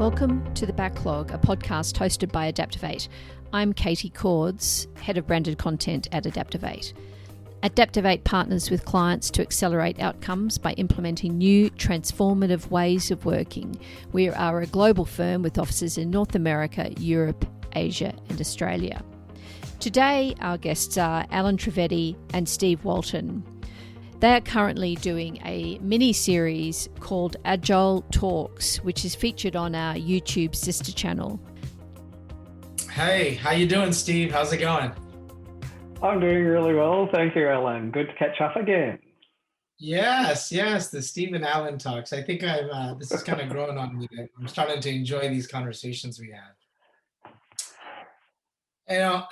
Welcome to The Backlog, a podcast hosted by Adaptovate. I'm Katie Cords, Head of Branded Content at Adaptovate. Adaptovate partners with clients to accelerate outcomes by implementing new, transformative ways of working. We are a global firm with offices in North America, Europe, Asia, and Australia. Today, our guests are Alan Trivedi and Steve Walton. They are currently doing a mini-series called Agile Talks, which is featured on our YouTube sister channel. Hey, how you doing, Steve? How's it going? I'm doing really well. Thank you, Alan. Good to catch up again. Yes, the Steve and Alan talks. I think this is kind of growing on me. I'm starting to enjoy these conversations we have. You know,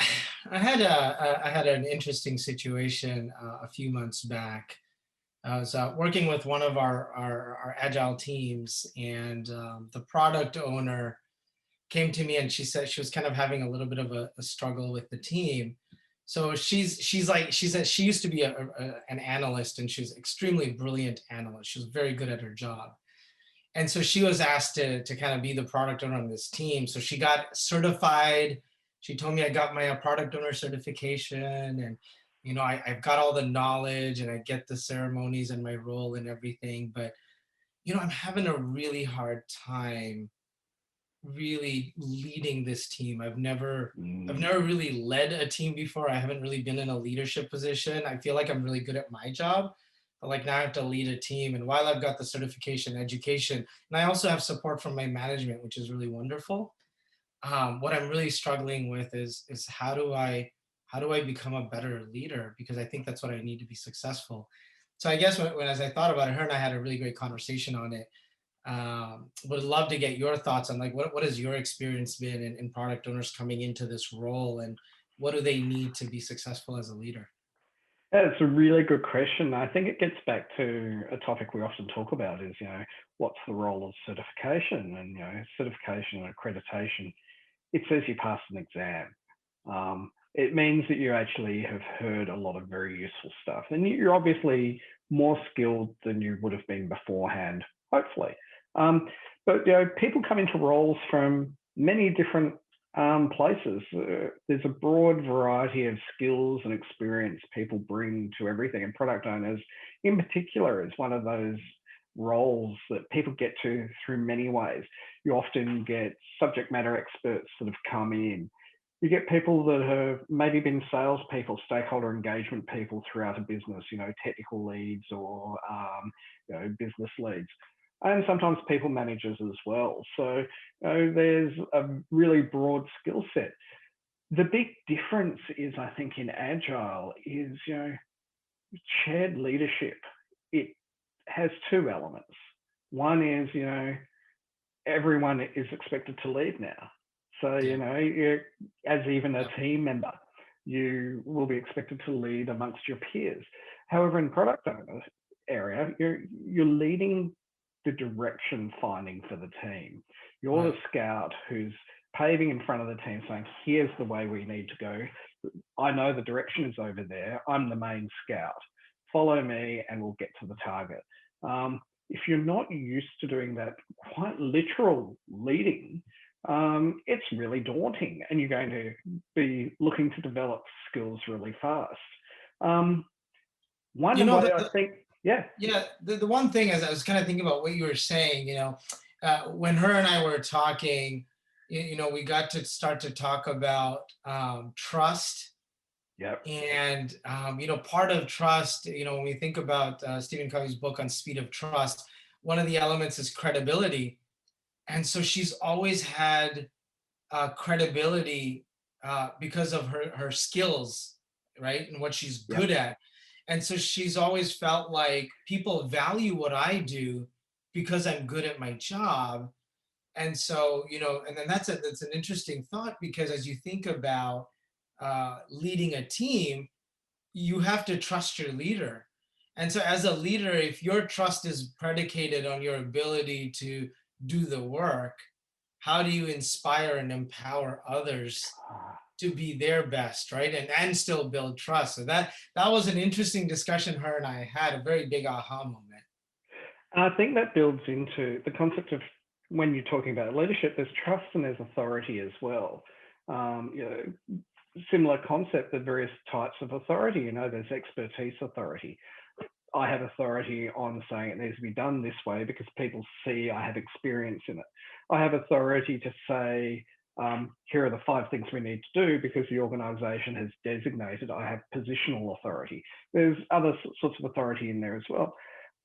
I had an interesting situation a few months back. I was working with one of our Agile teams, and the product owner came to me and she said she was kind of having a little bit of a struggle with the team. So she said she used to be an analyst, and she's an extremely brilliant analyst. She was very good at her job. And so she was asked to kind of be the product owner on this team. So she got certified. She told me I got my product owner certification, and you know, I've got all the knowledge and I get the ceremonies and my role and everything. But you know, I'm having a really hard time really leading this team. I've never really led a team before. I haven't really been in a leadership position. I feel like I'm really good at my job, but like now I have to lead a team. And while I've got the certification, education, and I also have support from my management, which is really wonderful. What I'm really struggling with is how do I become a better leader? Because I think that's what I need to be successful. So I guess when as I thought about it, her and I had a really great conversation on it. Would love to get your thoughts on like what has your experience been in product owners coming into this role, and what do they need to be successful as a leader? That's a really good question. I think it gets back to a topic we often talk about is, you know, what's the role of certification? And, you know, certification and accreditation, it says you passed an exam. It means that you actually have heard a lot of very useful stuff. And you're obviously more skilled than you would have been beforehand, hopefully. But, you know, people come into roles from many different places. There's a broad variety of skills and experience people bring to everything. And product owners in particular is one of those roles that people get to through many ways. You often get subject matter experts that have come in. You get people that have maybe been salespeople, stakeholder engagement people throughout a business, you know, technical leads or, you know, business leads. And sometimes people managers as well. So, you know, there's a really broad skill set. The big difference is, I think, in Agile is, you know, shared leadership. It has two elements. One is, you know, everyone is expected to lead now. So, you know, as even a team member, you will be expected to lead amongst your peers. However, in product owner area, you're leading the direction finding for the team. You're the scout who's paving in front of the team saying, here's the way we need to go. I know the direction is over there. I'm the main scout. Follow me and we'll get to the target. If you're not used to doing that quite literal leading, it's really daunting and you're going to be looking to develop skills really fast. The one thing is I was kind of thinking about what you were saying, you know, when her and I were talking, you know, we got to start to talk about trust. Yep. And, you know, part of trust, you know, when we think about Stephen Covey's book on Speed of Trust, one of the elements is credibility. And so she's always had credibility because of her skills, right? And what she's good at. And so she's always felt like people value what I do because I'm good at my job. And so, you know, and then that's an interesting thought, because as you think about leading a team, you have to trust your leader. And so as a leader, if your trust is predicated on your ability to do the work, how do you inspire and empower others to be their best, right? And still build trust. So that was an interesting discussion her and I had, a very big aha moment. I think that builds into the concept of when you're talking about leadership, there's trust and there's authority as well. Similar concept of various types of authority. There's expertise authority. I have authority on saying it needs to be done this way because people see I have experience in it. I have authority to say, here are the 5 things we need to do because the organisation has designated. I have positional authority. There's other sorts of authority in there as well.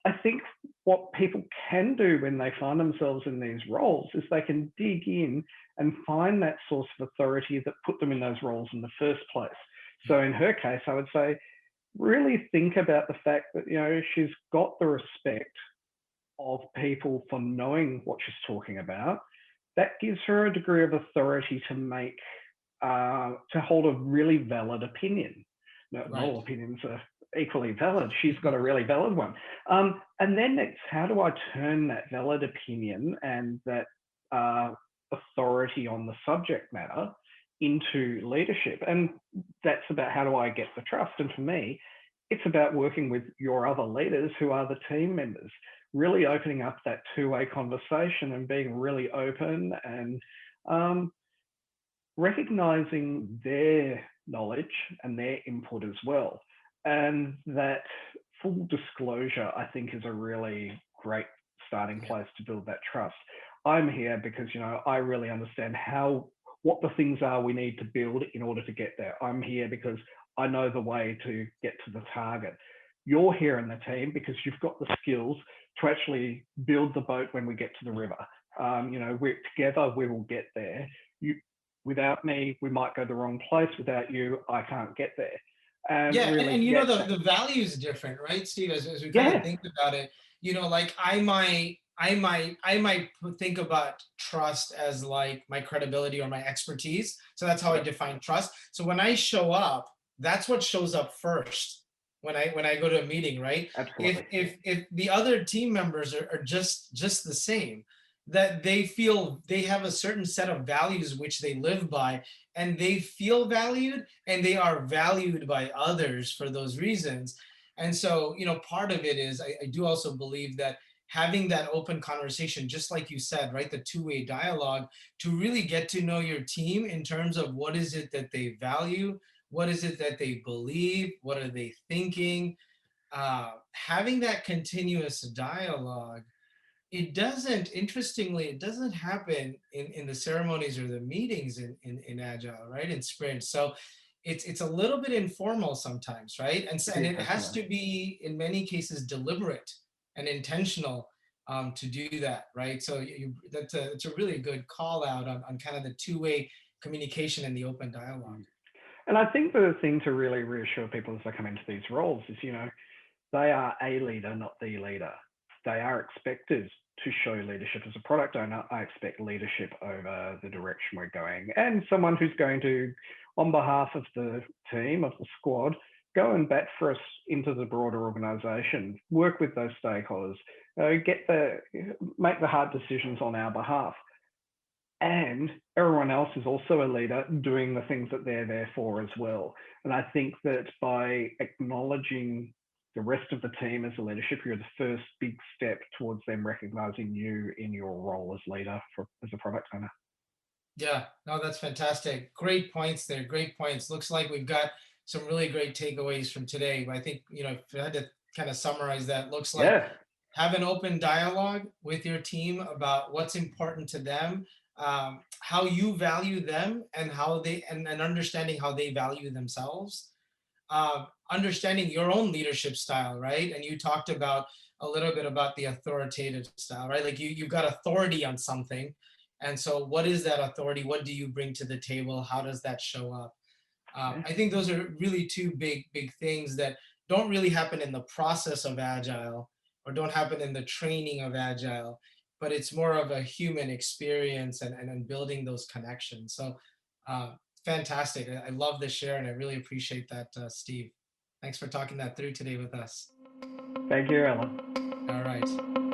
I think what people can do when they find themselves in these roles is they can dig in and find that source of authority that put them in those roles in the first place. So in her case, I would say, really think about the fact that, she's got the respect of people for knowing what she's talking about. That gives her a degree of authority to hold a really valid opinion. Not all opinions are equally valid. She's got a really valid one. And then it's how do I turn that valid opinion and that authority on the subject matter into leadership? And that's about how do I get the trust? And for me, it's about working with your other leaders who are the team members, really opening up that two-way conversation and being really open and recognizing their knowledge and their input as well. And that full disclosure, I think, is a really great starting place to build that trust. I'm here because, I really understand what the things are we need to build in order to get there. I'm here because I know the way to get to the target. You're here in the team because you've got the skills to actually build the boat when we get to the river. We're together, we will get there. Without me, we might go the wrong place. Without you, I can't get there. And the value is different, right, Steve? As we kind of think about it, like I might think about trust as like my credibility or my expertise. So that's how I define trust. So when I show up, that's what shows up first when I go to a meeting, right? Absolutely. If the other team members are just the same, that they feel they have a certain set of values which they live by, and they feel valued and they are valued by others for those reasons. And so, part of it is I do also believe that having that open conversation, just like you said, right, the two-way dialogue, to really get to know your team in terms of what is it that they value, what is it that they believe, what are they thinking, having that continuous dialogue. Interestingly, it doesn't happen in the ceremonies or the meetings in Agile, right? In sprints. So it's a little bit informal sometimes, right? And it has to be, in many cases, deliberate and intentional to do that, right? So it's a really good call out on kind of the two-way communication and the open dialogue. And I think the thing to really reassure people as they come into these roles is, they are a leader, not the leader. They are expected to show leadership. As a product owner, I expect leadership over the direction we're going, and someone who's going to, on behalf of the team, of the squad, go and bat for us into the broader organization, work with those stakeholders, make the hard decisions on our behalf. And everyone else is also a leader doing the things that they're there for as well. And I think that by acknowledging the rest of the team as a leadership, you're the first big step towards them recognizing you in your role as leader as a product owner. Yeah, no, that's fantastic. Great points there. Great points. Looks like we've got some really great takeaways from today. But I think, if I had to kind of summarize that, looks like have an open dialogue with your team about what's important to them, how you value them, and how they and understanding how they value themselves. Understanding your own leadership style, right? And you talked about a little bit about the authoritative style, right? Like you've got authority on something. And so what is that authority? What do you bring to the table? How does that show up? I think those are really two big things that don't really happen in the process of Agile or don't happen in the training of Agile, but it's more of a human experience and building those connections. So fantastic. I love this share and I really appreciate that, Steve. Thanks for talking that through today with us. Thank you, Alan. All right.